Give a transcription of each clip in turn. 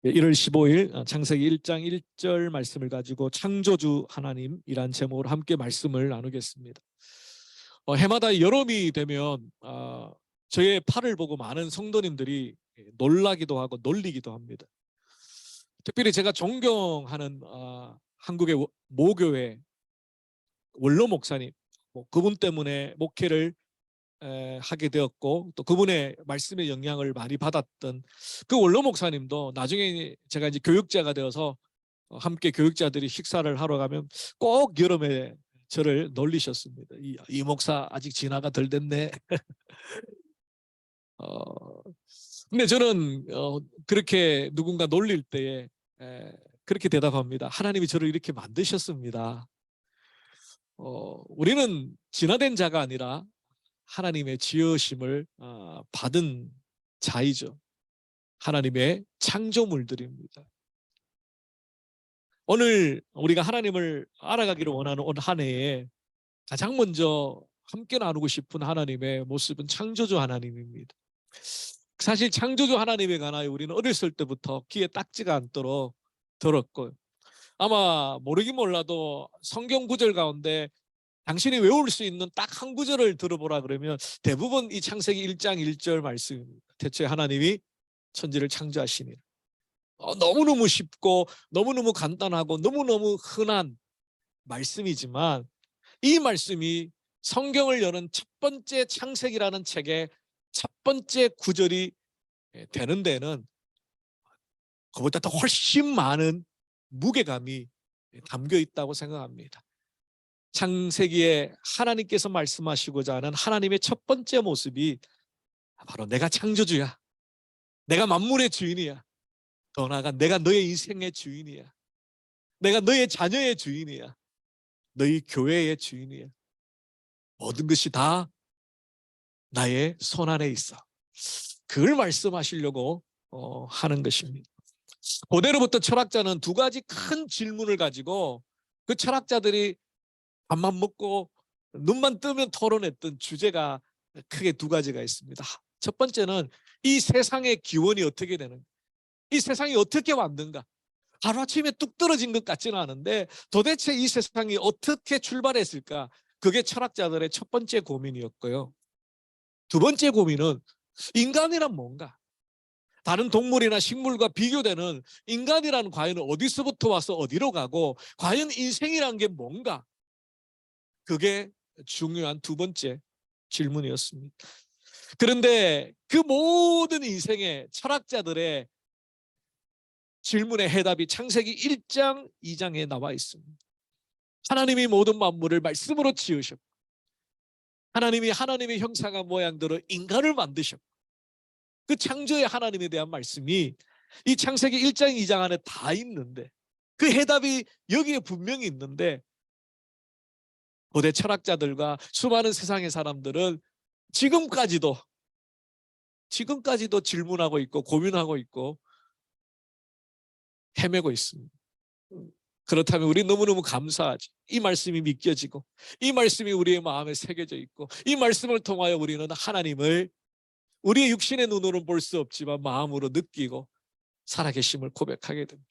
1월 15일 창세기 1장 1절 말씀을 가지고 창조주 하나님이란 제목으로 함께 말씀을 나누겠습니다. 해마다 여름이 되면 저의 팔을 보고 많은 성도님들이 놀라기도 하고 놀리기도 합니다. 특별히 제가 존경하는 한국의 모교회 원로 목사님, 그분 때문에 목회를 하게 되었고 또 그분의 말씀의 영향을 많이 받았던 그 원로 목사님도 나중에 제가 이제 교육자가 되어서 함께 교육자들이 식사를 하러 가면 꼭 여름에 저를 놀리셨습니다. 이 목사 아직 진화가 덜 됐네. 근데 저는 그렇게 누군가 놀릴 때에 그렇게 대답합니다. 하나님이 저를 이렇게 만드셨습니다. 우리는 진화된 자가 아니라 하나님의 지으심을 받은 자이죠. 하나님의 창조물들입니다. 오늘 우리가 하나님을 알아가기를 원하는 온 한 해에 가장 먼저 함께 나누고 싶은 하나님의 모습은 창조주 하나님입니다. 사실 창조주 하나님에 관하여 우리는 어렸을 때부터 귀에 딱지가 않도록 들었고, 아마 모르긴 몰라도 성경 구절 가운데 당신이 외울 수 있는 딱 한 구절을 들어보라 그러면 대부분 이 창세기 1장 1절 말씀입니다. 대체 하나님이 천지를 창조하시니라. 너무너무 쉽고 너무너무 간단하고 너무너무 흔한 말씀이지만 이 말씀이 성경을 여는 첫 번째 창세기라는 책의 첫 번째 구절이 되는 데는 그보다 더 훨씬 많은 무게감이 담겨 있다고 생각합니다. 창세기에 하나님께서 말씀하시고자 하는 하나님의 첫 번째 모습이 바로 내가 창조주야. 내가 만물의 주인이야. 더 나아가 내가 너의 인생의 주인이야. 내가 너의 자녀의 주인이야. 너희 교회의 주인이야. 모든 것이 다 나의 손 안에 있어. 그걸 말씀하시려고 하는 것입니다. 고대로부터 철학자는 두 가지 큰 질문을 가지고 그 철학자들이 밥만 먹고 눈만 뜨면 토론했던 주제가 크게 두 가지가 있습니다. 첫 번째는 이 세상의 기원이 어떻게 되는가? 이 세상이 어떻게 왔는가? 하루아침에 뚝 떨어진 것 같지는 않은데 도대체 이 세상이 어떻게 출발했을까? 그게 철학자들의 첫 번째 고민이었고요. 두 번째 고민은 인간이란 뭔가? 다른 동물이나 식물과 비교되는 인간이란 과연 어디서부터 와서 어디로 가고 과연 인생이란 게 뭔가? 그게 중요한 두 번째 질문이었습니다. 그런데 그 모든 인생의 철학자들의 질문의 해답이 창세기 1장, 2장에 나와 있습니다. 하나님이 모든 만물을 말씀으로 지으셨고 하나님이 하나님의 형상과 모양대로 인간을 만드셨고 그 창조의 하나님에 대한 말씀이 이 창세기 1장, 2장 안에 다 있는데 그 해답이 여기에 분명히 있는데 고대 철학자들과 수많은 세상의 사람들은 지금까지도 질문하고 있고 고민하고 있고 헤매고 있습니다. 그렇다면 우리 너무너무 감사하지. 이 말씀이 믿겨지고 이 말씀이 우리의 마음에 새겨져 있고 이 말씀을 통하여 우리는 하나님을 우리의 육신의 눈으로는 볼 수 없지만 마음으로 느끼고 살아계심을 고백하게 됩니다.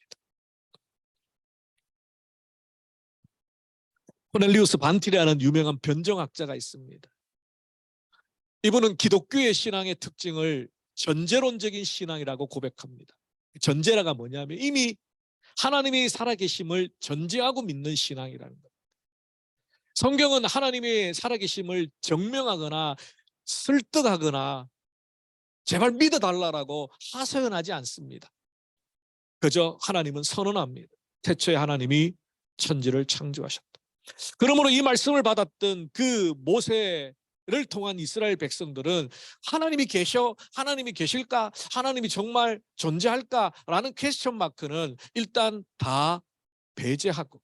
코넬리우스 반티라는 유명한 변정학자가 있습니다. 이분은 기독교의 신앙의 특징을 전제론적인 신앙이라고 고백합니다. 전제라가 뭐냐면 이미 하나님이 살아계심을 전제하고 믿는 신앙이라는 겁니다. 성경은 하나님의 살아계심을 증명하거나 설득하거나 제발 믿어달라고 하소연하지 않습니다. 그저 하나님은 선언합니다. 태초에 하나님이 천지를 창조하셨다. 그러므로 이 말씀을 받았던 그 모세를 통한 이스라엘 백성들은 하나님이 계셔? 하나님이 계실까? 하나님이 정말 존재할까? 라는 퀘스천 마크는 일단 다 배제하고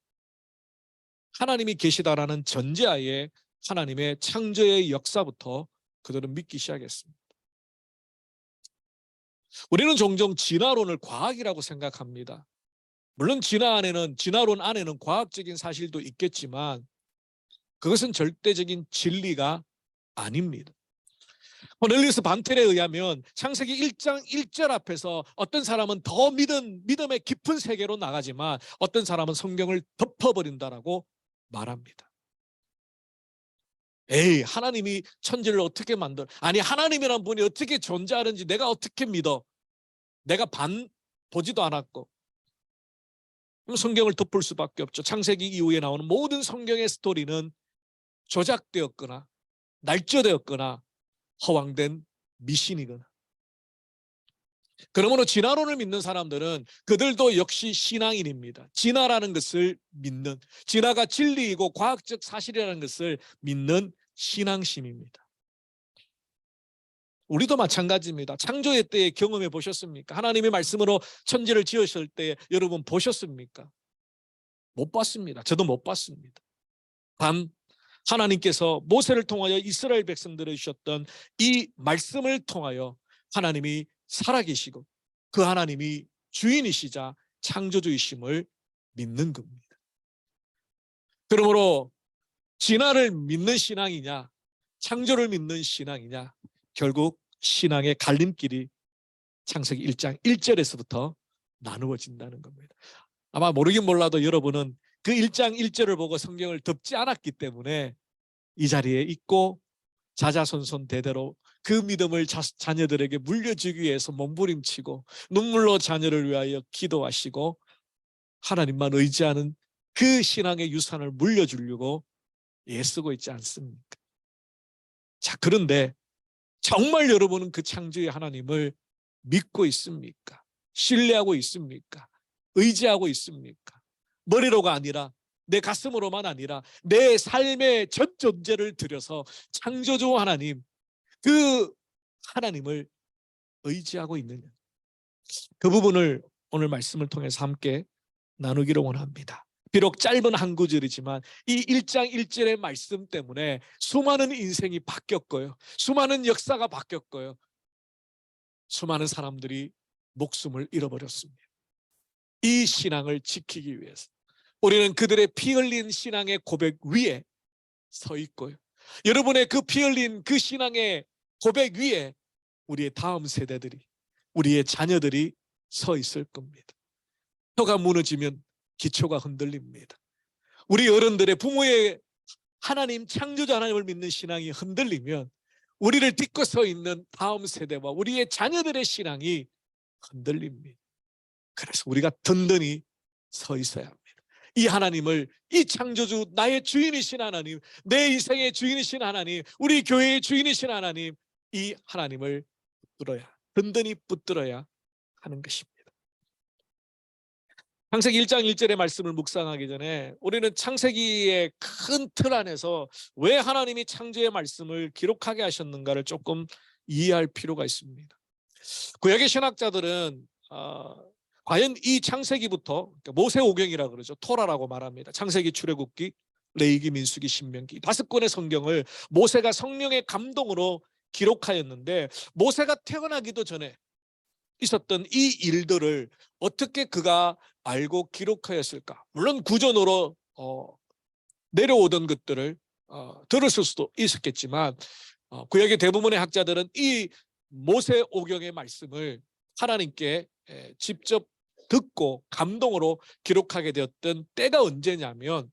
하나님이 계시다라는 전제하에 하나님의 창조의 역사부터 그들은 믿기 시작했습니다. 우리는 종종 진화론을 과학이라고 생각합니다. 물론 진화론 안에는 과학적인 사실도 있겠지만 그것은 절대적인 진리가 아닙니다. 코넬리우스 반텔에 의하면 창세기 1장 1절 앞에서 어떤 사람은 더 믿음의 깊은 세계로 나가지만 어떤 사람은 성경을 덮어버린다라고 말합니다. 에이, 하나님이 천지를 어떻게 아니 하나님이란 분이 어떻게 존재하는지 내가 어떻게 믿어? 내가 보지도 않았고. 그럼 성경을 덮을 수밖에 없죠. 창세기 이후에 나오는 모든 성경의 스토리는 조작되었거나 날조되었거나 허황된 미신이거나. 그러므로 진화론을 믿는 사람들은 그들도 역시 신앙인입니다. 진화라는 것을 믿는, 진화가 진리이고 과학적 사실이라는 것을 믿는 신앙심입니다. 우리도 마찬가지입니다. 창조의 때에 경험해 보셨습니까? 하나님의 말씀으로 천지를 지으실 때 여러분 보셨습니까? 못 봤습니다. 저도 못 봤습니다. 단 하나님께서 모세를 통하여 이스라엘 백성들을 주셨던 이 말씀을 통하여 하나님이 살아계시고 그 하나님이 주인이시자 창조주이심을 믿는 겁니다. 그러므로 진화를 믿는 신앙이냐 창조를 믿는 신앙이냐, 결국 신앙의 갈림길이 창세기 1장 1절에서부터 나누어진다는 겁니다. 아마 모르긴 몰라도 여러분은 그 1장 1절을 보고 성경을 덮지 않았기 때문에 이 자리에 있고 자자손손 대대로 그 믿음을 자녀들에게 물려주기 위해서 몸부림치고 눈물로 자녀를 위하여 기도하시고 하나님만 의지하는 그 신앙의 유산을 물려주려고 애쓰고 있지 않습니까? 자, 그런데 정말 여러분은 그 창조의 하나님을 믿고 있습니까? 신뢰하고 있습니까? 의지하고 있습니까? 머리로가 아니라 내 가슴으로만 아니라 내 삶의 전 존재를 들여서 창조주 하나님, 그 하나님을 의지하고 있느냐, 그 부분을 오늘 말씀을 통해서 함께 나누기를 원합니다. 비록 짧은 한 구절이지만 이 1장 1절의 말씀 때문에 수많은 인생이 바뀌었고요, 수많은 역사가 바뀌었고요, 수많은 사람들이 목숨을 잃어버렸습니다. 이 신앙을 지키기 위해서 우리는 그들의 피 흘린 신앙의 고백 위에 서 있고요, 여러분의 그 피 흘린 그 신앙의 고백 위에 우리의 다음 세대들이, 우리의 자녀들이 서 있을 겁니다. 혀가 무너지면 기초가 흔들립니다. 우리 어른들의, 부모의 하나님, 창조자 하나님을 믿는 신앙이 흔들리면 우리를 딛고 서 있는 다음 세대와 우리의 자녀들의 신앙이 흔들립니다. 그래서 우리가 든든히 서 있어야 합니다. 이 하나님을, 이 창조주, 나의 주인이신 하나님, 내 인생의 주인이신 하나님, 우리 교회의 주인이신 하나님, 이 하나님을 붙들어야, 든든히 붙들어야 하는 것입니다. 창세기 1장 1절의 말씀을 묵상하기 전에 우리는 창세기의 큰 틀 안에서 왜 하나님이 창조의 말씀을 기록하게 하셨는가를 조금 이해할 필요가 있습니다. 구약의 신학자들은 과연 이 창세기부터, 모세오경이라고 그러죠, 토라라고 말합니다. 창세기, 출애굽기, 레위기, 민수기, 신명기 5권의 성경을 모세가 성령의 감동으로 기록하였는데, 모세가 태어나기도 전에 있었던 이 일들을 어떻게 그가 알고 기록하였을까? 물론 구전으로 내려오던 것들을 들었을 수도 있었겠지만 구약의 대부분의 학자들은 이 모세오경의 말씀을 하나님께 직접 듣고 감동으로 기록하게 되었던 때가 언제냐면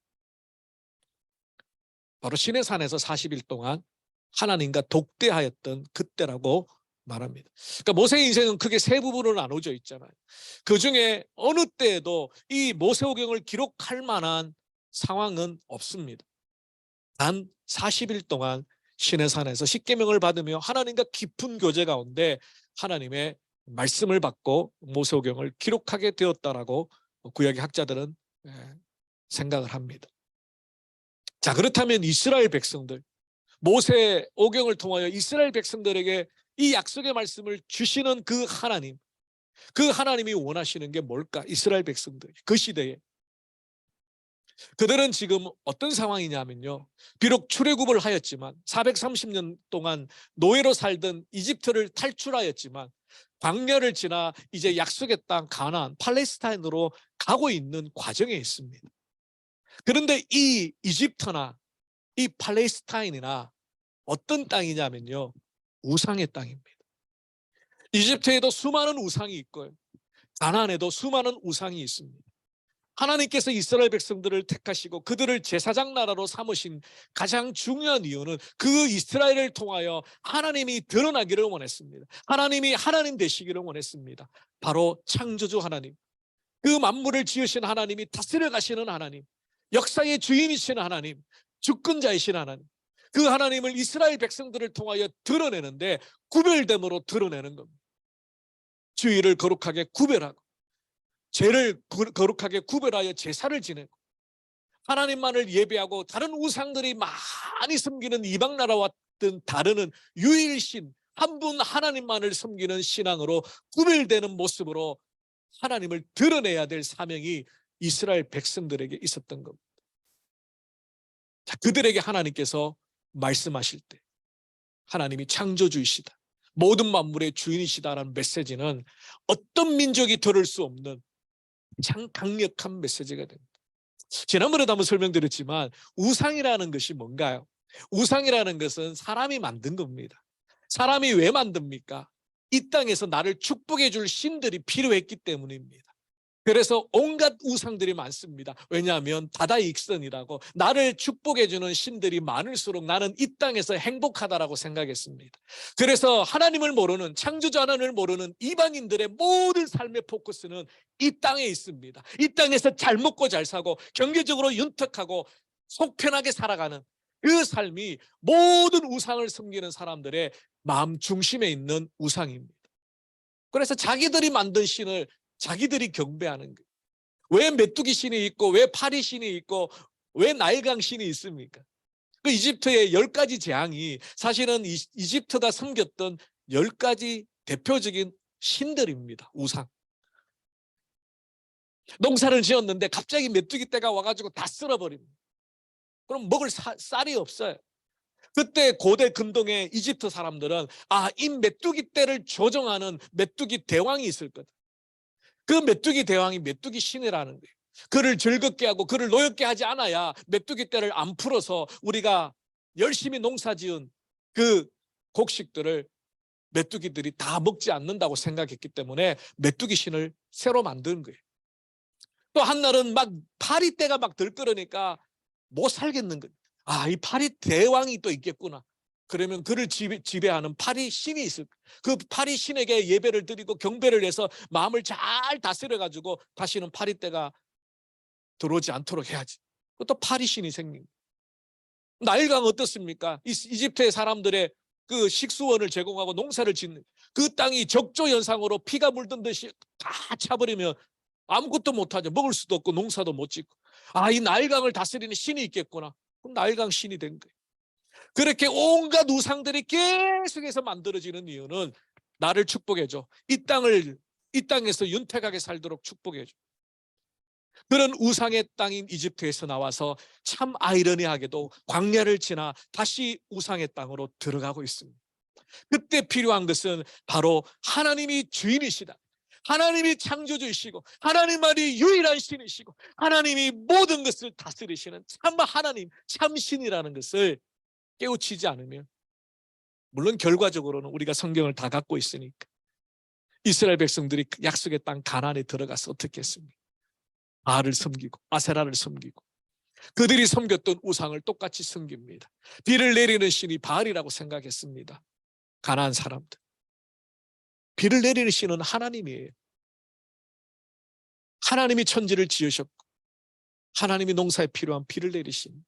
바로 시내산에서 40일 동안 하나님과 독대하였던 그때라고 말합니다. 그러니까 모세의 인생은 크게 세 부분으로 나눠져 있잖아요. 그 중에 어느 때에도 이 모세오경을 기록할 만한 상황은 없습니다. 단 40일 동안 시내산에서 십계명을 받으며 하나님과 깊은 교제 가운데 하나님의 말씀을 받고 모세오경을 기록하게 되었다라고 구약의 학자들은 생각을 합니다. 자, 그렇다면 이스라엘 백성들, 모세오경을 통하여 이스라엘 백성들에게 이 약속의 말씀을 주시는 그 하나님, 그 하나님이 원하시는 게 뭘까? 이스라엘 백성들, 그 시대에 그들은 지금 어떤 상황이냐면요, 비록 출애굽을 하였지만 430년 동안 노예로 살던 이집트를 탈출하였지만 광야를 지나 이제 약속의 땅 가나안, 팔레스타인으로 가고 있는 과정에 있습니다. 그런데 이 이집트나 이 팔레스타인이나 어떤 땅이냐면요, 우상의 땅입니다. 이집트에도 수많은 우상이 있고요. 가나안에도 수많은 우상이 있습니다. 하나님께서 이스라엘 백성들을 택하시고 그들을 제사장 나라로 삼으신 가장 중요한 이유는 그 이스라엘을 통하여 하나님이 드러나기를 원했습니다. 하나님이 하나님 되시기를 원했습니다. 바로 창조주 하나님, 그 만물을 지으신 하나님이 다스려 가시는 하나님, 역사의 주인이신 하나님, 주권자이신 하나님, 그 하나님을 이스라엘 백성들을 통하여 드러내는데 구별됨으로 드러내는 겁니다. 주의를 거룩하게 구별하고 죄를 거룩하게 구별하여 제사를 지내고 하나님만을 예배하고 다른 우상들이 많이 섬기는 이방 나라와 다르는 유일신 한 분 하나님만을 섬기는 신앙으로 구별되는 모습으로 하나님을 드러내야 될 사명이 이스라엘 백성들에게 있었던 겁니다. 자, 그들에게 하나님께서 말씀하실 때 하나님이 창조주이시다, 모든 만물의 주인이시다라는 메시지는 어떤 민족이 들을 수 없는 참 강력한 메시지가 됩니다. 지난번에도 한번 설명드렸지만 우상이라는 것이 뭔가요? 우상이라는 것은 사람이 만든 겁니다. 사람이 왜 만듭니까? 이 땅에서 나를 축복해 줄 신들이 필요했기 때문입니다. 그래서 온갖 우상들이 많습니다. 왜냐하면 다다익선이라고 나를 축복해 주는 신들이 많을수록 나는 이 땅에서 행복하다라고 생각했습니다. 그래서 하나님을 모르는, 창조주 하나님을 모르는 이방인들의 모든 삶의 포커스는 이 땅에 있습니다. 이 땅에서 잘 먹고 잘 사고 경제적으로 윤택하고 속 편하게 살아가는 그 삶이 모든 우상을 섬기는 사람들의 마음 중심에 있는 우상입니다. 그래서 자기들이 만든 신을 자기들이 경배하는 거예요. 왜 메뚜기 신이 있고 왜 파리 신이 있고 왜 나일강 신이 있습니까? 그 이집트의 10가지 재앙이 사실은 이집트가 섬겼던 10가지 대표적인 신들입니다. 우상. 농사를 지었는데 갑자기 메뚜기 떼가 와가지고 다 쓸어버립니다. 그럼 먹을 쌀이 없어요. 그때 고대 근동의 이집트 사람들은 이 메뚜기 떼를 조정하는 메뚜기 대왕이 있을 거다. 그 메뚜기 대왕이 메뚜기 신이라는 거예요. 그를 즐겁게 하고 그를 노엽게 하지 않아야 메뚜기 떼를 안 풀어서 우리가 열심히 농사지은 그 곡식들을 메뚜기들이 다 먹지 않는다고 생각했기 때문에 메뚜기 신을 새로 만든 거예요. 또 한날은 막 파리떼가 막 들끓으니까 못 살겠는 거예요. 이 파리 대왕이 또 있겠구나. 그러면 그를 지배하는 파리 신이 있을 거예요. 그 파리 신에게 예배를 드리고 경배를 해서 마음을 잘 다스려 가지고 다시는 파리떼가 들어오지 않도록 해야지. 또 파리 신이 생깁니다. 나일강 어떻습니까? 이집트의 사람들의 그 식수원을 제공하고 농사를 짓는 그 땅이 적조 현상으로 피가 물든 듯이 다 차버리면 아무것도 못하죠. 먹을 수도 없고 농사도 못 짓고. 이 나일강을 다스리는 신이 있겠구나. 그럼 나일강 신이 된 거예요. 그렇게 온갖 우상들이 계속해서 만들어지는 이유는 나를 축복해줘. 이 땅에서 윤택하게 살도록 축복해줘. 그런 우상의 땅인 이집트에서 나와서 참 아이러니하게도 광야를 지나 다시 우상의 땅으로 들어가고 있습니다. 그때 필요한 것은 바로 하나님이 주인이시다. 하나님이 창조주이시고 하나님만이 유일한 신이시고 하나님이 모든 것을 다스리시는 참 하나님, 참 신이라는 것을 깨우치지 않으면, 물론 결과적으로는 우리가 성경을 다 갖고 있으니까 이스라엘 백성들이 약속의 땅 가나안에 들어가서 어떻게 했습니까? 바알을 섬기고 아세라를 섬기고 그들이 섬겼던 우상을 똑같이 섬깁니다. 비를 내리는 신이 바알이라고 생각했습니다. 가나안 사람들. 비를 내리는 신은 하나님이에요. 하나님이 천지를 지으셨고 하나님이 농사에 필요한 비를 내리신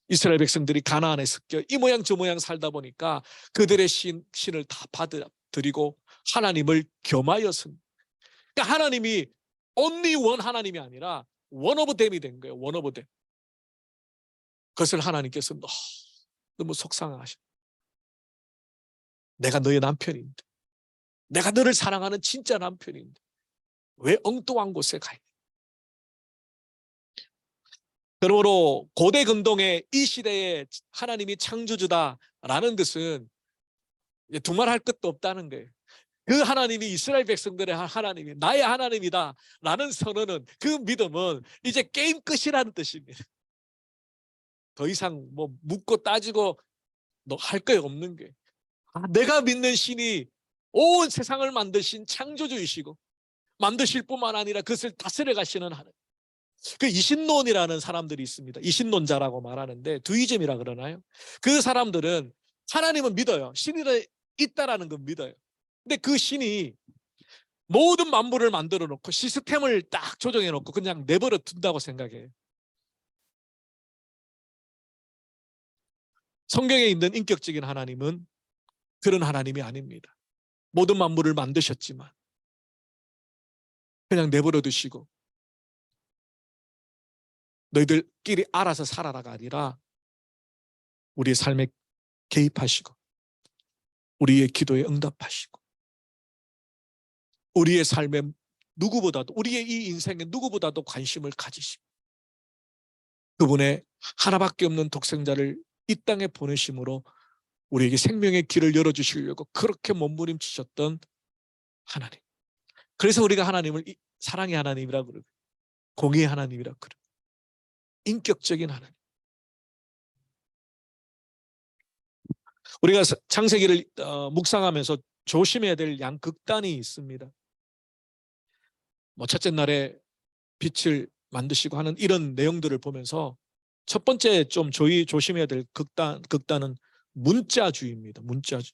이스라엘 백성들이 가나안에 섞여 이 모양 저 모양 살다 보니까 그들의 신을 다 받아들이고 하나님을 겸하여 섬. 그러니까 하나님이 only one 하나님이 아니라 one of them이 된 거예요. one of them. 그것을 하나님께서 너무 속상하셔. 내가 너의 남편인데, 내가 너를 사랑하는 진짜 남편인데 왜 엉뚱한 곳에 가 있냐. 그러므로 고대 근동의 이 시대에 하나님이 창조주다라는 것은 두말할 것도 없다는 거예요. 그 하나님이 이스라엘 백성들의 하나님이 나의 하나님이다 라는 선언은, 그 믿음은 이제 게임 끝이라는 뜻입니다. 더 이상 뭐 묻고 따지고 할 거 없는 거예요. 내가 믿는 신이 온 세상을 만드신 창조주이시고 만드실 뿐만 아니라 그것을 다스려 가시는 하나님. 그 이신론이라는 사람들이 있습니다. 이신론자라고 말하는데 두이즘이라 그러나요? 그 사람들은 하나님은 믿어요. 신이 있다라는 건 믿어요. 근데 그 신이 모든 만물을 만들어 놓고 시스템을 딱 조정해 놓고 그냥 내버려 둔다고 생각해요. 성경에 있는 인격적인 하나님은 그런 하나님이 아닙니다. 모든 만물을 만드셨지만 그냥 내버려 두시고 너희들끼리 알아서 살아라가 아니라 우리의 삶에 개입하시고 우리의 기도에 응답하시고 우리의 삶에 누구보다도 우리의 이 인생에 누구보다도 관심을 가지시고 그분의 하나밖에 없는 독생자를 이 땅에 보내심으로 우리에게 생명의 길을 열어주시려고 그렇게 몸부림치셨던 하나님. 그래서 우리가 하나님을 사랑의 하나님이라고 그러고 공의의 하나님이라고 그러고 인격적인 하나님. 우리가 창세기를 묵상하면서 조심해야 될 양극단이 있습니다. 첫째 날에 빛을 만드시고 하는 이런 내용들을 보면서 첫 번째 좀 조심해야 될 극단은 문자주의입니다. 문자주의.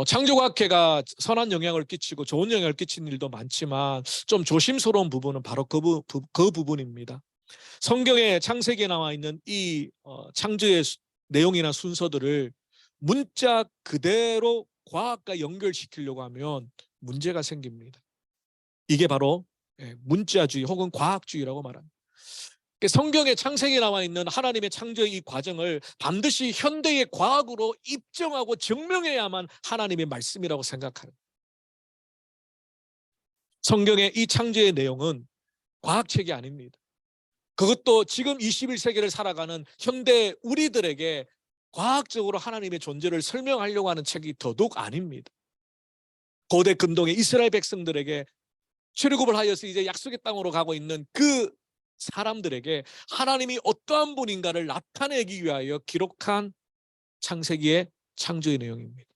창조과학회가 선한 영향을 끼치고 좋은 영향을 끼치는 일도 많지만 좀 조심스러운 부분은 바로 그 부분입니다. 성경에 창세기에 나와 있는 이 창조의 내용이나 순서들을 문자 그대로 과학과 연결시키려고 하면 문제가 생깁니다. 이게 바로 문자주의 혹은 과학주의라고 말합니다. 성경의 창세기에 나와 있는 하나님의 창조의 이 과정을 반드시 현대의 과학으로 입증하고 증명해야만 하나님의 말씀이라고 생각하는 성경의 이 창조의 내용은 과학책이 아닙니다. 그것도 지금 21세기를 살아가는 현대 우리들에게 과학적으로 하나님의 존재를 설명하려고 하는 책이 더더욱 아닙니다. 고대 근동의 이스라엘 백성들에게 출애굽을 하여서 이제 약속의 땅으로 가고 있는 그 사람들에게 하나님이 어떠한 분인가를 나타내기 위하여 기록한 창세기의 창조의 내용입니다.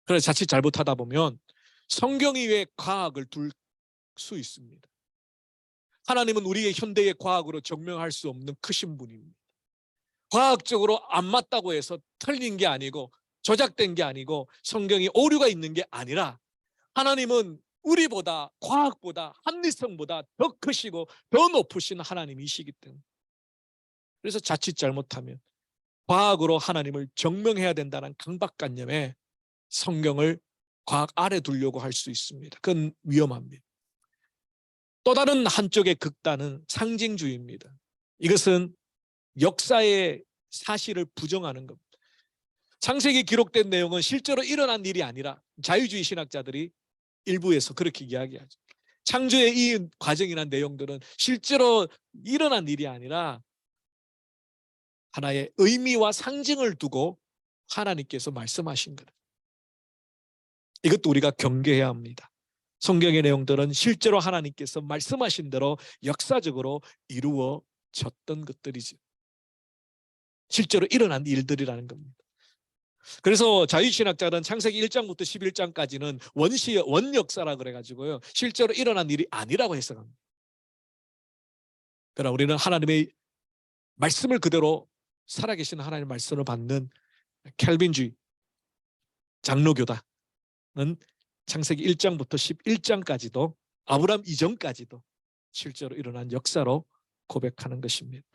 그래서 자칫 잘못하다 보면 성경 이외의 과학을 둘 수 있습니다. 하나님은 우리의 현대의 과학으로 증명할 수 없는 크신 분입니다. 과학적으로 안 맞다고 해서 틀린 게 아니고 조작된 게 아니고 성경이 오류가 있는 게 아니라 하나님은 우리보다 과학보다 합리성보다 더 크시고 더 높으신 하나님이시기 때문에 그래서 자칫 잘못하면 과학으로 하나님을 증명해야 된다는 강박관념에 성경을 과학 아래 두려고 할 수 있습니다. 그건 위험합니다. 또 다른 한쪽의 극단은 상징주의입니다. 이것은 역사의 사실을 부정하는 겁니다. 창세기 기록된 내용은 실제로 일어난 일이 아니라 자유주의 신학자들이 일부에서 그렇게 이야기하죠. 창조의 이 과정이나 내용들은 실제로 일어난 일이 아니라 하나의 의미와 상징을 두고 하나님께서 말씀하신 거예요. 이것도 우리가 경계해야 합니다. 성경의 내용들은 실제로 하나님께서 말씀하신 대로 역사적으로 이루어졌던 것들이죠. 실제로 일어난 일들이라는 겁니다. 그래서 자유신학자는 창세기 1장부터 11장까지는 원역사라 그래가지고요. 실제로 일어난 일이 아니라고 해석합니다. 그러나 우리는 하나님의 말씀을 그대로 살아계신 하나님의 말씀을 받는 켈빈주의 장로교다는 창세기 1장부터 11장까지도 아브라함 이전까지도 실제로 일어난 역사로 고백하는 것입니다.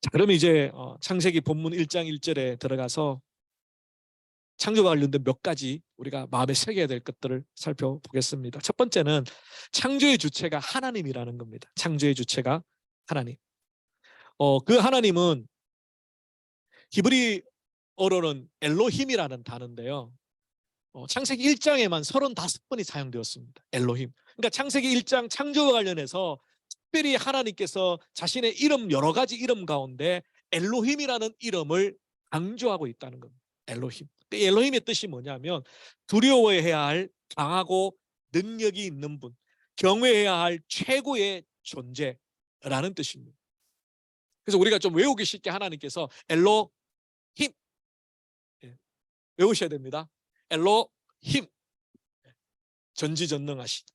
자, 그러면 이제 창세기 본문 1장 1절에 들어가서 창조와 관련된 몇 가지 우리가 마음에 새겨야 될 것들을 살펴보겠습니다. 첫 번째는 창조의 주체가 하나님이라는 겁니다. 창조의 주체가 하나님. 그 하나님은 히브리어로는 엘로힘이라는 단어인데요. 창세기 1장에만 35번이 사용되었습니다. 엘로힘. 그러니까 창세기 1장 창조와 관련해서 특별히 하나님께서 자신의 이름 여러 가지 이름 가운데 엘로힘이라는 이름을 강조하고 있다는 겁니다. 엘로힘. 엘로힘의 뜻이 뭐냐면 두려워해야 할 강하고 능력이 있는 분, 경외해야 할 최고의 존재라는 뜻입니다. 그래서 우리가 좀 외우기 쉽게 하나님께서 엘로힘 외우셔야 됩니다. 엘로힘, 전지전능하신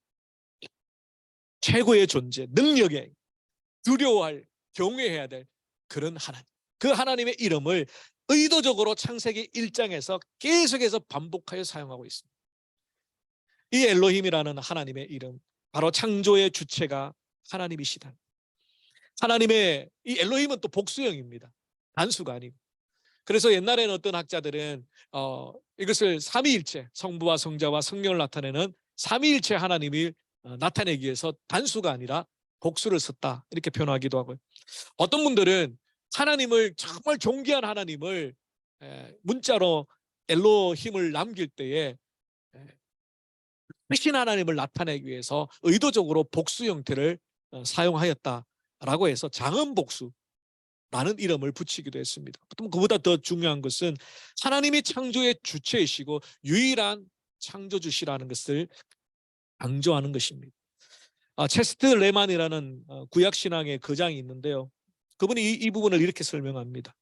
최고의 존재, 능력에 두려워할, 경외해야 될 그런 하나님. 그 하나님의 이름을 의도적으로 창세기 1장에서 계속해서 반복하여 사용하고 있습니다. 이 엘로힘이라는 하나님의 이름, 바로 창조의 주체가 하나님이시다. 하나님의 이 엘로힘은 또 복수형입니다. 단수가 아니고. 그래서 옛날에는 어떤 학자들은 이것을 삼위일체, 성부와 성자와 성령을 나타내는 삼위일체 하나님을 나타내기 위해서 단수가 아니라 복수를 썼다, 이렇게 표현하기도 하고요. 어떤 분들은 하나님을, 정말 존귀한 하나님을 문자로 엘로힘을 남길 때에 크신 하나님을 나타내기 위해서 의도적으로 복수 형태를 사용하였다라고 해서 장음복수라는 이름을 붙이기도 했습니다. 그보다 더 중요한 것은 하나님이 창조의 주체이시고 유일한 창조주시라는 것을 강조하는 것입니다. 체스트 레만이라는 구약신앙의 거장이 있는데요, 그분이 이 부분을 이렇게 설명합니다.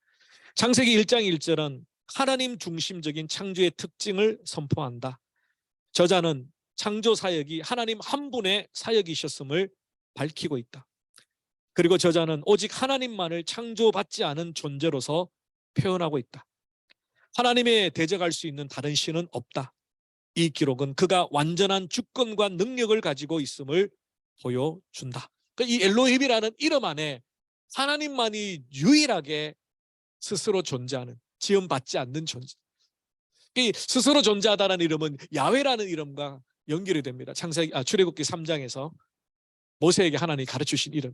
창세기 1장 1절은 하나님 중심적인 창조의 특징을 선포한다. 저자는 창조 사역이 하나님 한 분의 사역이셨음을 밝히고 있다. 그리고 저자는 오직 하나님만을 창조받지 않은 존재로서 표현하고 있다. 하나님에 대적할 수 있는 다른 신은 없다. 이 기록은 그가 완전한 주권과 능력을 가지고 있음을 보여준다. 이 엘로힘이라는 이름 안에 하나님만이 유일하게 스스로 존재하는, 지음받지 않는 존재. 이 스스로 존재하다는 이름은 야훼라는 이름과 연결이 됩니다. 출애굽기 3장에서 모세에게 하나님이 가르치신 이름.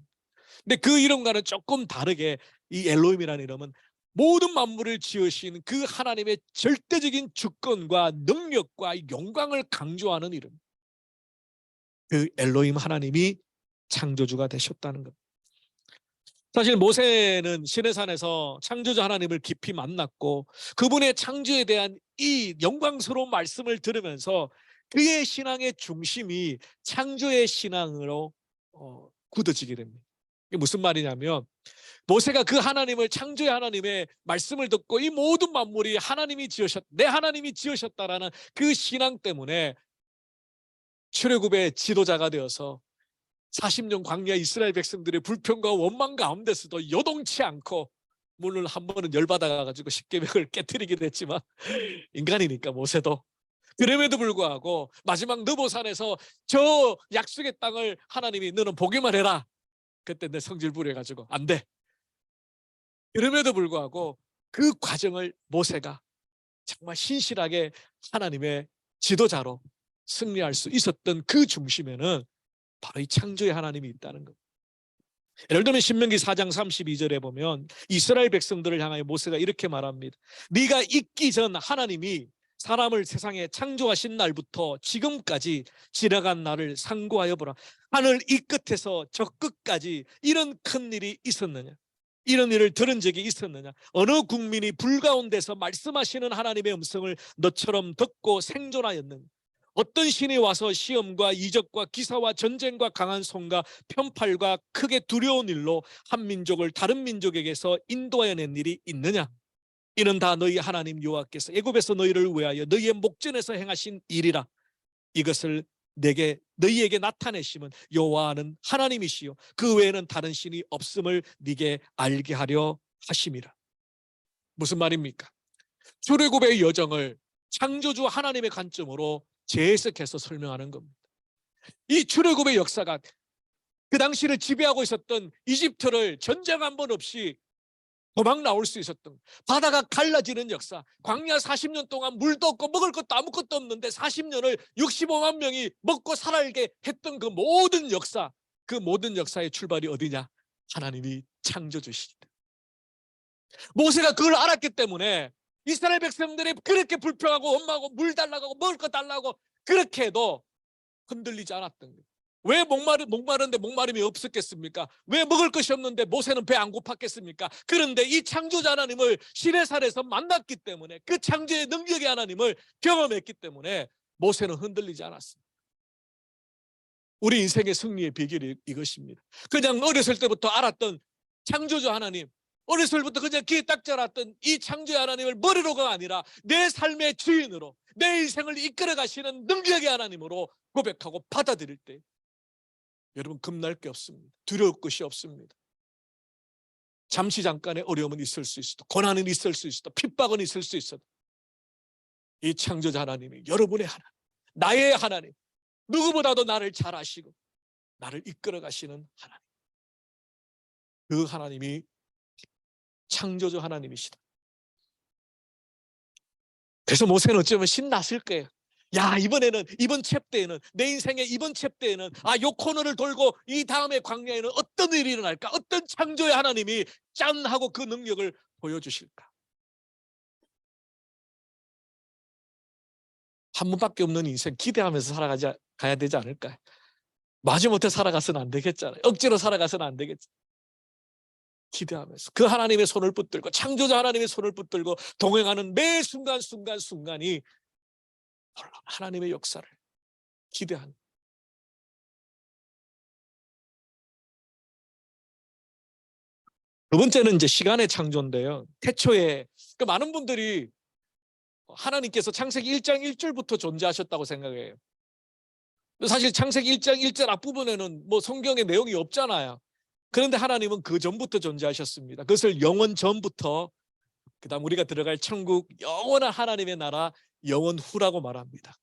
근데 그 이름과는 조금 다르게 이 엘로힘이라는 이름은 모든 만물을 지으신 그 하나님의 절대적인 주권과 능력과 영광을 강조하는 이름. 그 엘로힘 하나님이 창조주가 되셨다는 것. 사실 모세는 시내산에서 창조주 하나님을 깊이 만났고 그분의 창조에 대한 이 영광스러운 말씀을 들으면서 그의 신앙의 중심이 창조의 신앙으로 굳어지게 됩니다. 이게 무슨 말이냐면, 모세가 그 하나님을, 창조의 하나님의 말씀을 듣고 이 모든 만물이 내 하나님이 지으셨다라는 그 신앙 때문에 출애굽의 지도자가 되어서 40년 광야 이스라엘 백성들의 불평과 원망 가운데서도 요동치 않고, 물론 한 번은 열받아가지고 십계명을 깨트리기도 했지만 인간이니까 모세도, 그럼에도 불구하고 마지막 느보산에서 저 약속의 땅을 하나님이 너는 보기만 해라, 그때 내 성질 부려가지고 안 돼. 그럼에도 불구하고 그 과정을 모세가 정말 신실하게 하나님의 지도자로 승리할 수 있었던 그 중심에는 바로 이 창조의 하나님이 있다는 것. 예를 들면 신명기 4장 32절에 보면 이스라엘 백성들을 향하여 모세가 이렇게 말합니다. 네가 있기 전 하나님이 사람을 세상에 창조하신 날부터 지금까지 지나간 날을 상고하여 보라. 하늘 이 끝에서 저 끝까지 이런 큰 일이 있었느냐? 이런 일을 들은 적이 있었느냐? 어느 국민이 불 가운데서 말씀하시는 하나님의 음성을 너처럼 듣고 생존하였느냐? 어떤 신이 와서 시험과 이적과 기사와 전쟁과 강한 손과 편팔과 크게 두려운 일로 한 민족을 다른 민족에게서 인도하여 낸 일이 있느냐? 이는 다 너희 하나님 여호와께서 애굽에서 너희를 위하여 너희의 목전에서 행하신 일이라. 이것을 너희에게 나타내심은 여호와는 하나님이시요 그 외에는 다른 신이 없음을 네게 알게 하려 하심이라. 무슨 말입니까? 출애굽의 여정을 창조주 하나님의 관점으로 재해석해서 설명하는 겁니다. 이 출애굽의 역사가 그 당시를 지배하고 있었던 이집트를 전쟁 한 번 없이 도망 나올 수 있었던, 바다가 갈라지는 역사, 광야 40년 동안 물도 없고 먹을 것도 아무것도 없는데 40년을 65만 명이 먹고 살게 했던 그 모든 역사, 그 모든 역사의 출발이 어디냐? 하나님이 창조주시다. 모세가 그걸 알았기 때문에 이스라엘 백성들이 그렇게 불평하고 원망하고 물 달라고 먹을 거 달라고 그렇게 해도 흔들리지 않았던 거예요. 왜 목마른데 목마름이 없었겠습니까? 왜 먹을 것이 없는데 모세는 배 안 고팠겠습니까? 그런데 이 창조자 하나님을 시내산에서 만났기 때문에, 그 창조의 능력의 하나님을 경험했기 때문에 모세는 흔들리지 않았습니다. 우리 인생의 승리의 비결이 이것입니다. 그냥 어렸을 때부터 알았던 창조주 하나님, 어렸을부터 그냥 귀에 딱 자랐던 이 창조의 하나님을 머리로가 아니라 내 삶의 주인으로, 내 인생을 이끌어 가시는 능력의 하나님으로 고백하고 받아들일 때 여러분 겁날 게 없습니다. 두려울 것이 없습니다. 잠시 잠깐의 어려움은 있을 수 있어도, 고난은 있을 수 있어도, 핍박은 있을 수 있어도 이 창조자 하나님이 여러분의 하나님, 나의 하나님, 누구보다도 나를 잘 아시고 나를 이끌어 가시는 하나님, 그 하나님이 창조주 하나님이시다. 그래서 모세는 어쩌면 신났을 거예요. 야, 이번 챕터에는, 내 인생의 이번 챕터에는 요 코너를 돌고 이 다음에 광야에는 어떤 일이 일어날까? 어떤 창조의 하나님이 짠 하고 그 능력을 보여주실까? 한 번밖에 없는 인생 기대하면서 가야 되지 않을까? 마지못해 살아가서는 안 되겠잖아요. 억지로 살아가서는 안 되겠죠. 기대하면서 그 하나님의 손을 붙들고, 창조자 하나님의 손을 붙들고 동행하는 매 순간이 하나님의 역사를 기대하는. 두 번째는 이제 시간의 창조인데요. 태초에 많은 분들이 하나님께서 창세기 1장 1절부터 존재하셨다고 생각해요. 사실 창세기 1장 1절 앞부분에는 뭐 성경의 내용이 없잖아요. 그런데 하나님은 그 전부터 존재하셨습니다. 그것을 영원 전부터, 그다음 우리가 들어갈 천국, 영원한 하나님의 나라, 영원 후라고 말합니다.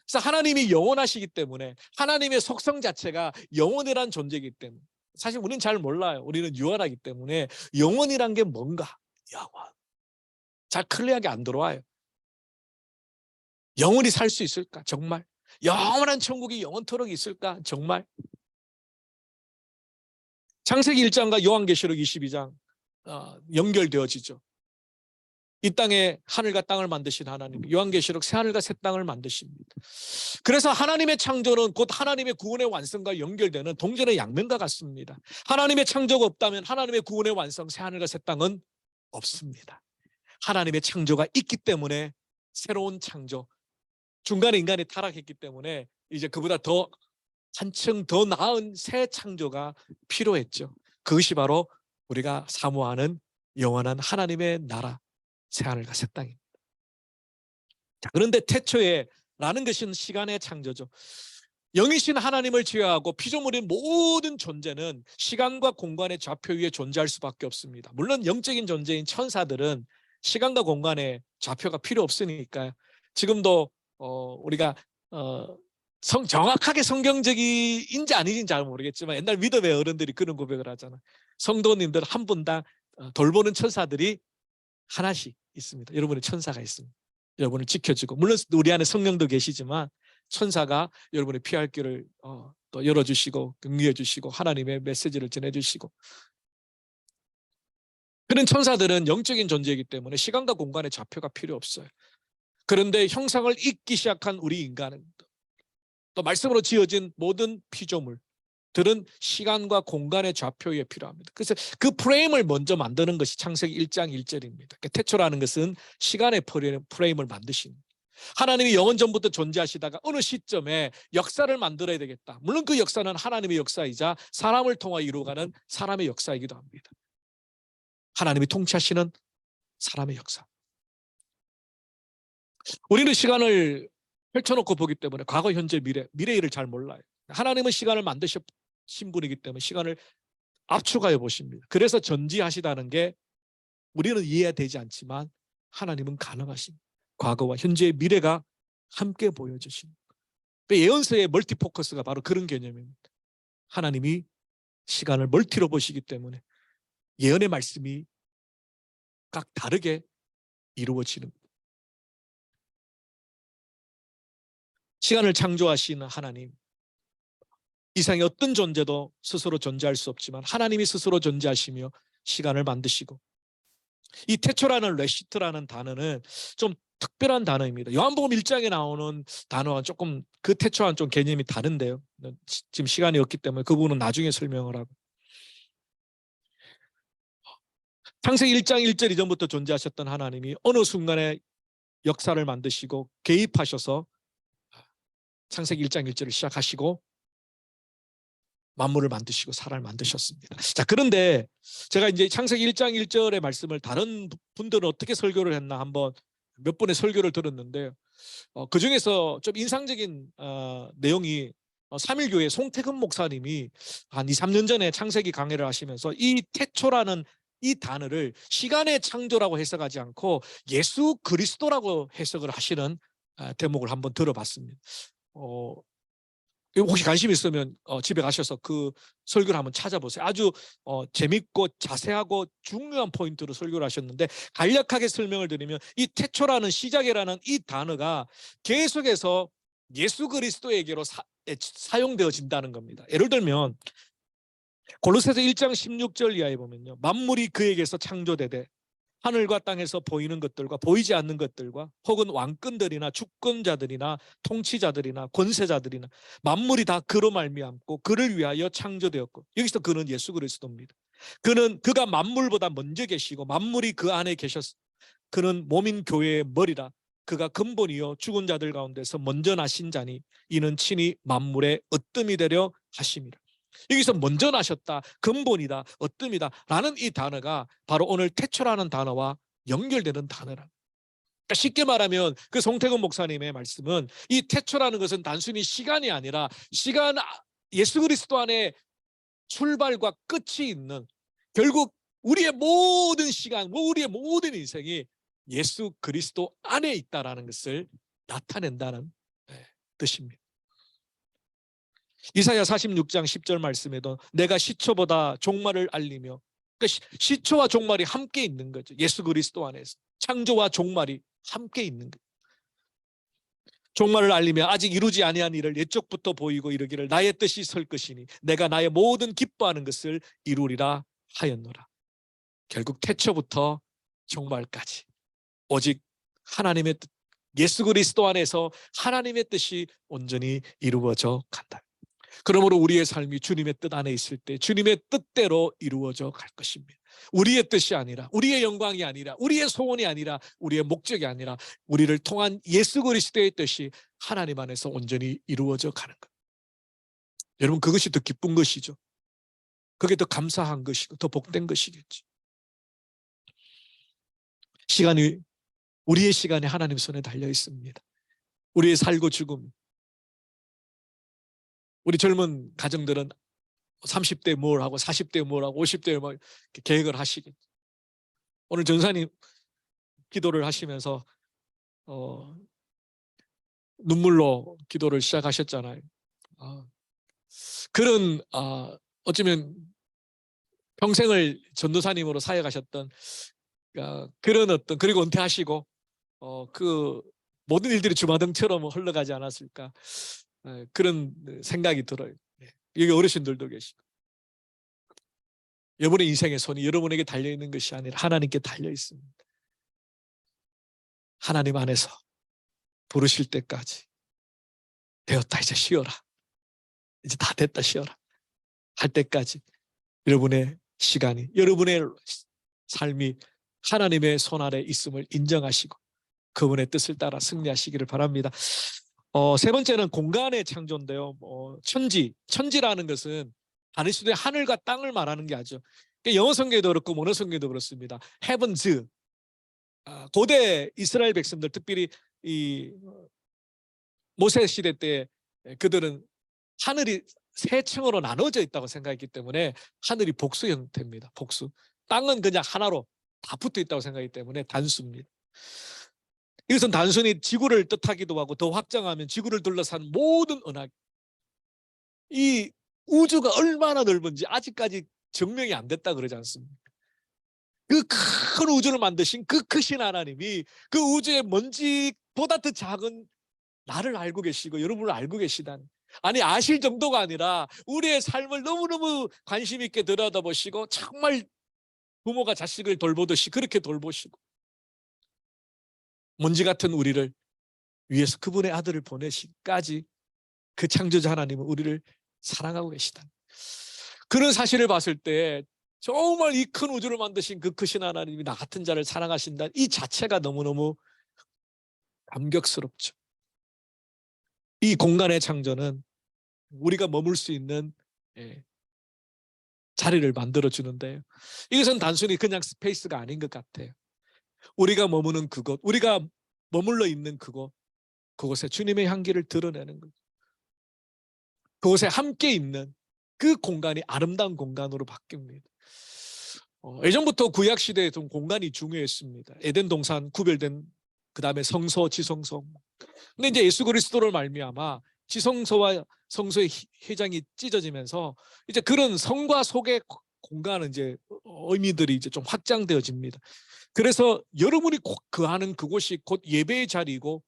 그래서 하나님이 영원하시기 때문에, 하나님의 속성 자체가 영원이란 존재이기 때문에, 사실 우리는 잘 몰라요. 우리는 유한하기 때문에 영원이란 게 뭔가, 영원, 잘 클리어하게 안 들어와요. 영원히 살 수 있을까? 정말? 영원한 천국이 영원토록 있을까? 정말? 창세기 1장과 요한계시록 22장 연결되어지죠. 이 땅에 하늘과 땅을 만드신 하나님, 요한계시록 새 하늘과 새 땅을 만드십니다. 그래서 하나님의 창조는 곧 하나님의 구원의 완성과 연결되는 동전의 양면과 같습니다. 하나님의 창조가 없다면 하나님의 구원의 완성, 새 하늘과 새 땅은 없습니다. 하나님의 창조가 있기 때문에 새로운 창조, 중간에 인간이 타락했기 때문에 이제 그보다 더 한층 더 나은 새 창조가 필요했죠. 그것이 바로 우리가 사모하는 영원한 하나님의 나라, 새하늘과 새 땅입니다. 그런데 태초에 라는 것은 시간의 창조죠. 영이신 하나님을 제외하고 피조물인 모든 존재는 시간과 공간의 좌표 위에 존재할 수밖에 없습니다. 물론 영적인 존재인 천사들은 시간과 공간의 좌표가 필요 없으니까요. 지금도 우리가 정확하게 성경적인지 아닌지는 잘 모르겠지만 옛날 믿음의 어른들이 그런 고백을 하잖아요. 성도님들 한 분당 돌보는 천사들이 하나씩 있습니다. 여러분의 천사가 있습니다. 여러분을 지켜주고, 물론 우리 안에 성령도 계시지만 천사가 여러분의 피할 길을 또 열어주시고 격려해 주시고 하나님의 메시지를 전해주시고, 그런 천사들은 영적인 존재이기 때문에 시간과 공간의 좌표가 필요 없어요. 그런데 형상을 잊기 시작한 우리 인간은, 또 말씀으로 지어진 모든 피조물들은 시간과 공간의 좌표에 필요합니다. 그래서 그 프레임을 먼저 만드는 것이 창세기 1장 1절입니다. 그러니까 태초라는 것은 시간의 프레임을 만드신, 하나님이 영원 전부터 존재하시다가 어느 시점에 역사를 만들어야 되겠다. 물론 그 역사는 하나님의 역사이자 사람을 통하 이루어가는 사람의 역사이기도 합니다. 하나님이 통치하시는 사람의 역사. 우리는 시간을 펼쳐놓고 보기 때문에 과거, 현재, 미래 일을 잘 몰라요. 하나님은 시간을 만드신 분이기 때문에 시간을 압축하여 보십니다. 그래서 전지하시다는 게 우리는 이해되지 않지만 하나님은 가능하십니다. 과거와 현재의 미래가 함께 보여주십니다. 예언서의 멀티포커스가 바로 그런 개념입니다. 하나님이 시간을 멀티로 보시기 때문에 예언의 말씀이 각 다르게 이루어지는 겁니다. 시간을 창조하시는 하나님, 이상의 어떤 존재도 스스로 존재할 수 없지만 하나님이 스스로 존재하시며 시간을 만드시고, 이 태초라는 레시트라는 단어는 좀 특별한 단어입니다. 요한복음 1장에 나오는 단어와 조금 그 태초와는 좀 개념이 다른데요. 지금 시간이 없기 때문에 그 부분은 나중에 설명을 하고, 창세기 1장 1절 이전부터 존재하셨던 하나님이 어느 순간에 역사를 만드시고 개입하셔서 창세기 1장 1절을 시작하시고 만물을 만드시고 사람을 만드셨습니다. 자, 그런데 제가 이제 창세기 1장 1절의 말씀을 다른 분들은 어떻게 설교를 했나 한번 몇 번의 설교를 들었는데 그 중에서 좀 인상적인 내용이 삼일교회 송태근 목사님이 한 2, 3년 전에 창세기 강해를 하시면서 이 태초라는 이 단어를 시간의 창조라고 해석하지 않고 예수 그리스도라고 해석을 하시는 대목을 한번 들어봤습니다. 혹시 관심 있으면 집에 가셔서 그 설교를 한번 찾아보세요. 아주 재밌고 자세하고 중요한 포인트로 설교를 하셨는데, 간략하게 설명을 드리면 이 태초라는 시작이라는 이 단어가 계속해서 예수 그리스도에게로 사용되어진다는 겁니다. 예를 들면 골로새서 1장 16절 이하에 보면요, 만물이 그에게서 창조되되 하늘과 땅에서 보이는 것들과 보이지 않는 것들과 혹은 왕권들이나 주권자들이나 통치자들이나 권세자들이나 만물이 다 그로 말미암고 그를 위하여 창조되었고, 여기서 그는 예수 그리스도입니다. 그가 만물보다 먼저 계시고 만물이 그 안에 계셨. 그는 몸인 교회의 머리라. 그가 근본이요 죽은 자들 가운데서 먼저 나신 자니 이는 친히 만물의 으뜸이 되려 하심이라. 여기서 먼저 나셨다, 근본이다, 으뜸이다 라는 이 단어가 바로 오늘 태초라는 단어와 연결되는 단어라. 그러니까 쉽게 말하면 그 송태근 목사님의 말씀은 이 태초라는 것은 단순히 시간이 아니라 예수 그리스도 안에 출발과 끝이 있는, 결국 우리의 모든 시간, 우리의 모든 인생이 예수 그리스도 안에 있다라는 것을 나타낸다는 뜻입니다. 이사야 46장 10절 말씀에도 내가 시초보다 종말을 알리며, 그러니까 시초와 종말이 함께 있는 거죠. 예수 그리스도 안에서 창조와 종말이 함께 있는 거죠. 종말을 알리며 아직 이루지 아니한 일을 옛적부터 보이고 이르기를 나의 뜻이 설 것이니 내가 나의 모든 기뻐하는 것을 이루리라 하였노라. 결국 태초부터 종말까지 오직 하나님의 뜻, 예수 그리스도 안에서 하나님의 뜻이 온전히 이루어져 간다. 그러므로 우리의 삶이 주님의 뜻 안에 있을 때 주님의 뜻대로 이루어져 갈 것입니다. 우리의 뜻이 아니라, 우리의 영광이 아니라, 우리의 소원이 아니라, 우리의 목적이 아니라 우리를 통한 예수 그리스도의 뜻이 하나님 안에서 온전히 이루어져 가는 것. 여러분, 그것이 더 기쁜 것이죠. 그게 더 감사한 것이고 더 복된 것이겠지. 우리의 시간이 하나님 손에 달려 있습니다. 우리의 살고 죽음. 우리 젊은 가정들은 30대 뭘 하고 40대 뭘 하고 50대에 막 계획을 하시겠죠. 오늘 전사님 기도를 하시면서 눈물로 기도를 시작하셨잖아요. 그런 어쩌면 평생을 전도사님으로 사역하셨던 그런 그리고 은퇴하시고 그 모든 일들이 주마등처럼 흘러가지 않았을까, 그런 생각이 들어요. 여기 어르신들도 계시고, 여러분의 인생의 손이 여러분에게 달려있는 것이 아니라 하나님께 달려있습니다. 하나님 안에서 부르실 때까지 되었다, 이제 쉬어라, 이제 다 됐다, 쉬어라 할 때까지 여러분의 시간이, 여러분의 삶이 하나님의 손 아래 있음을 인정하시고 그분의 뜻을 따라 승리하시기를 바랍니다. 세 번째는 공간의 창조인데요. 천지라는 것은 다니시되 하늘과 땅을 말하는 게 아니죠. 영어 성경에도 그렇고 원어 성경에도 그렇습니다. heavens, 고대 이스라엘 백성들, 특별히 이 모세 시대 때 그들은 하늘이 세 층으로 나눠져 있다고 생각했기 때문에 하늘이 복수 형태입니다. 복수. 땅은 그냥 하나로 다 붙어 있다고 생각하기 때문에 단수입니다. 이것은 단순히 지구를 뜻하기도 하고 더 확장하면 지구를 둘러싼 모든 은하, 이 우주가 얼마나 넓은지 아직까지 증명이 안 됐다 그러지 않습니까? 그 큰 우주를 만드신 그 크신 하나님이 그 우주의 먼지보다 더 작은 나를 알고 계시고 여러분을 알고 계시다니. 아니, 아실 정도가 아니라 우리의 삶을 너무너무 관심 있게 들여다보시고 정말 부모가 자식을 돌보듯이 그렇게 돌보시고 먼지 같은 우리를 위해서 그분의 아들을 보내시기까지 그 창조자 하나님은 우리를 사랑하고 계시다. 그런 사실을 봤을 때 정말 이 큰 우주를 만드신 그 크신 하나님이 나 같은 자를 사랑하신다, 이 자체가 너무너무 감격스럽죠. 이 공간의 창조는 우리가 머물 수 있는 예, 자리를 만들어 주는데요. 이것은 단순히 그냥 스페이스가 아닌 것 같아요. 우리가 머무는 그곳, 우리가 머물러 있는 그곳, 그곳에 주님의 향기를 드러내는 거죠. 그곳에 함께 있는 그 공간이 아름다운 공간으로 바뀝니다. 예전부터 구약 시대에 좀 공간이 중요했습니다. 에덴 동산 구별된 그 다음에 성소, 지성소. 근데 이제 예수 그리스도를 말미암아 지성소와 성소의 회장이 찢어지면서 이제 그런 성과 속의 공간은 이제 의미들이 이제 좀 확장되어집니다. 그래서 여러분이 거하는 그곳이 곧 예배의 자리이고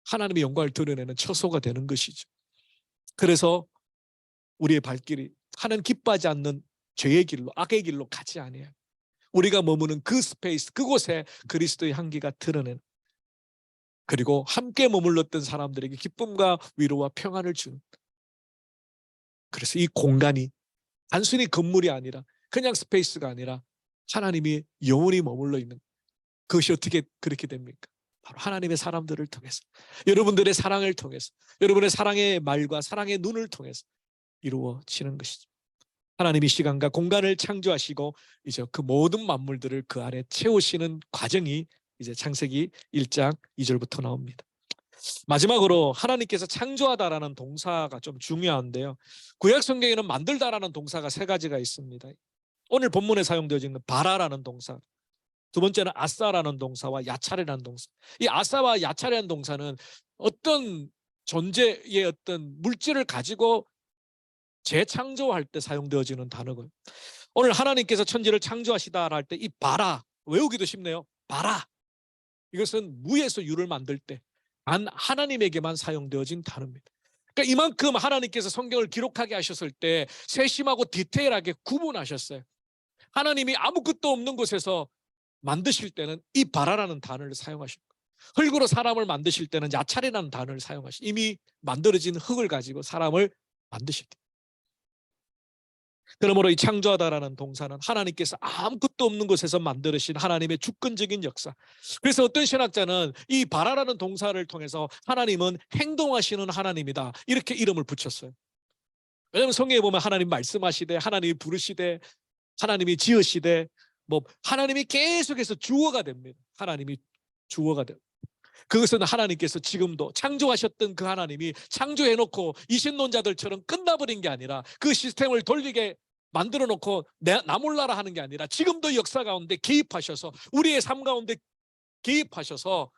하나님의 영광을 드러내는 처소가 되는 것이죠. 그래서 우리의 발길이 하나님 기뻐하지 않는 죄의 길로, 악의 길로 가지 아니해요. 우리가 머무는 그 스페이스, 그곳에 그리스도의 향기가 드러내는, 그리고 함께 머물렀던 사람들에게 기쁨과 위로와 평안을 주는, 그래서 이 공간이 단순히 건물이 아니라 그냥 스페이스가 아니라 하나님이 영원히 머물러 있는, 그것이 어떻게 그렇게 됩니까? 바로 하나님의 사람들을 통해서, 여러분들의 사랑을 통해서, 여러분의 사랑의 말과 사랑의 눈을 통해서 이루어지는 것이죠. 하나님이 시간과 공간을 창조하시고 이제 그 모든 만물들을 그 안에 채우시는 과정이 이제 창세기 1장 2절부터 나옵니다. 마지막으로 하나님께서 창조하다라는 동사가 좀 중요한데요. 구약 성경에는 만들다라는 동사가 세 가지가 있습니다. 오늘 본문에 사용되어지는 바라라는 동사, 두 번째는 아싸라는 동사와 야차레라는 동사. 이 아싸와 야차레라는 동사는 어떤 존재의 어떤 물질을 가지고 재창조할 때 사용되어지는 단어고요. 오늘 하나님께서 천지를 창조하시다 할 때 이 바라, 외우기도 쉽네요. 바라. 이것은 무에서 유를 만들 때 단 하나님에게만 사용되어진 단어입니다. 그러니까 이만큼 하나님께서 성경을 기록하게 하셨을 때 세심하고 디테일하게 구분하셨어요. 하나님이 아무것도 없는 곳에서 만드실 때는 이 바라라는 단어를 사용하십니다. 흙으로 사람을 만드실 때는 야차레라는 단어를 사용하십니다. 이미 만들어진 흙을 가지고 사람을 만드실 때. 그러므로 이 창조하다라는 동사는 하나님께서 아무것도 없는 곳에서 만들으신 하나님의 주권적인 역사. 그래서 어떤 신학자는 이 바라라는 동사를 통해서 하나님은 행동하시는 하나님이다, 이렇게 이름을 붙였어요. 왜냐하면 성경에 보면 하나님 말씀하시되, 하나님이 부르시되, 하나님이 지으시되, 뭐 하나님이 계속해서 주어가 됩니다. 하나님이 주어가 돼요. 그것은 하나님께서 지금도 창조하셨던 그 하나님이 창조해놓고 이신론자들처럼 끝나버린 게 아니라 그 시스템을 돌리게 만들어놓고 나 몰라라 하는 게 아니라 지금도 역사 가운데 개입하셔서 우리의 삶 가운데 개입하셔서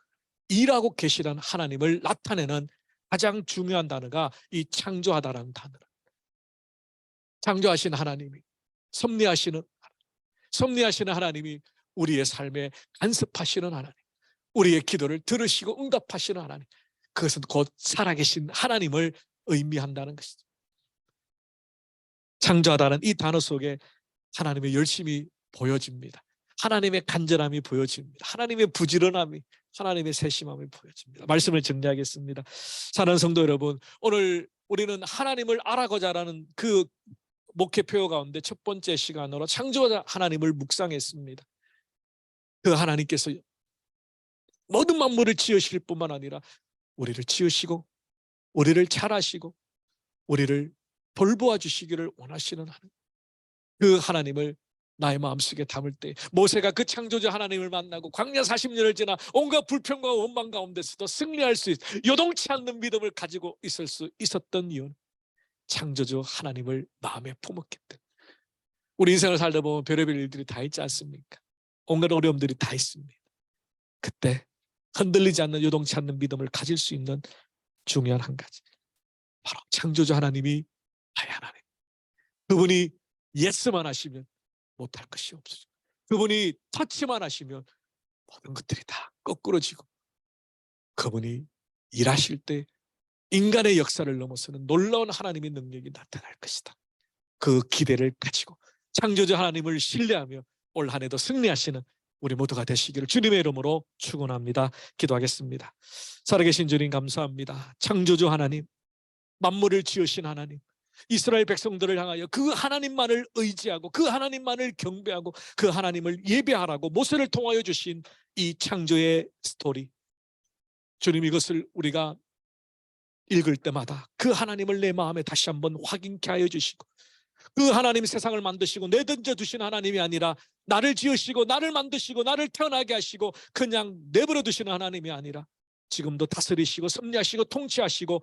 일하고 계시는 하나님을 나타내는 가장 중요한 단어가 이 창조하다라는 단어라. 창조하신 하나님이 섭리하시는 하나님이 우리의 삶에 간섭하시는 하나님, 우리의 기도를 들으시고 응답하시는 하나님, 그것은 곧 살아계신 하나님을 의미한다는 것이죠. 창조하다는 이 단어 속에 하나님의 열심이 보여집니다. 하나님의 간절함이 보여집니다. 하나님의 부지런함이, 하나님의 세심함이 보여집니다. 말씀을 정리하겠습니다. 사랑하는 성도 여러분, 오늘 우리는 하나님을 알아가자 라는 그 목회표 가운데 첫 번째 시간으로 창조자 하나님을 묵상했습니다. 그 하나님께서 모든 만물을 지으실 뿐만 아니라 우리를 지으시고 우리를 잘하시고 우리를 돌보아 주시기를 원하시는 하나님, 그 하나님을 나의 마음속에 담을 때 모세가 그 창조자 하나님을 만나고 광야 40년을 지나 온갖 불평과 원망 가운데서도 승리할 수 요동치 않는 믿음을 가지고 있을 수 있었던 이유는 창조주 하나님을 마음에 품었기 때문에. 우리 인생을 살다 보면 별의별 일들이 다 있지 않습니까? 온갖 어려움들이 다 있습니다. 그때 흔들리지 않는 요동치 않는 믿음을 가질 수 있는 중요한 한 가지, 바로 창조주 하나님이 나의 하나님. 그분이 예스만 하시면 못할 것이 없어요. 그분이 터치만 하시면 모든 것들이 다 거꾸러지고, 그분이 일하실 때 인간의 역사를 넘어서는 놀라운 하나님의 능력이 나타날 것이다. 그 기대를 가지고 창조주 하나님을 신뢰하며 올 한 해도 승리하시는 우리 모두가 되시기를 주님의 이름으로 축원합니다. 기도하겠습니다. 살아계신 주님 감사합니다. 창조주 하나님, 만물을 지으신 하나님, 이스라엘 백성들을 향하여 그 하나님만을 의지하고 그 하나님만을 경배하고 그 하나님을 예배하라고 모세를 통하여 주신 이 창조의 스토리, 주님, 이것을 우리가 읽을 때마다 그 하나님을 내 마음에 다시 한번 확인케 하여 주시고, 그 하나님 세상을 만드시고 내던져 두신 하나님이 아니라 나를 지으시고 나를 만드시고 나를 태어나게 하시고 그냥 내버려 두시는 하나님이 아니라 지금도 다스리시고 섭리하시고 통치하시고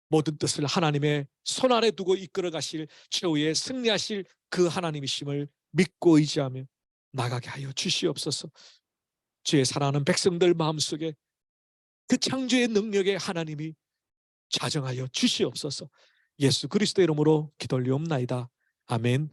모든 뜻을 하나님의 손 아래 두고 이끌어 가실 최후의 승리하실 그 하나님이심을 믿고 의지하며 나가게 하여 주시옵소서. 주의 사랑하는 백성들 마음속에 그 창조의 능력의 하나님이 자정하여 주시옵소서. 예수 그리스도의 이름으로 기도 올리옵나이다. 아멘.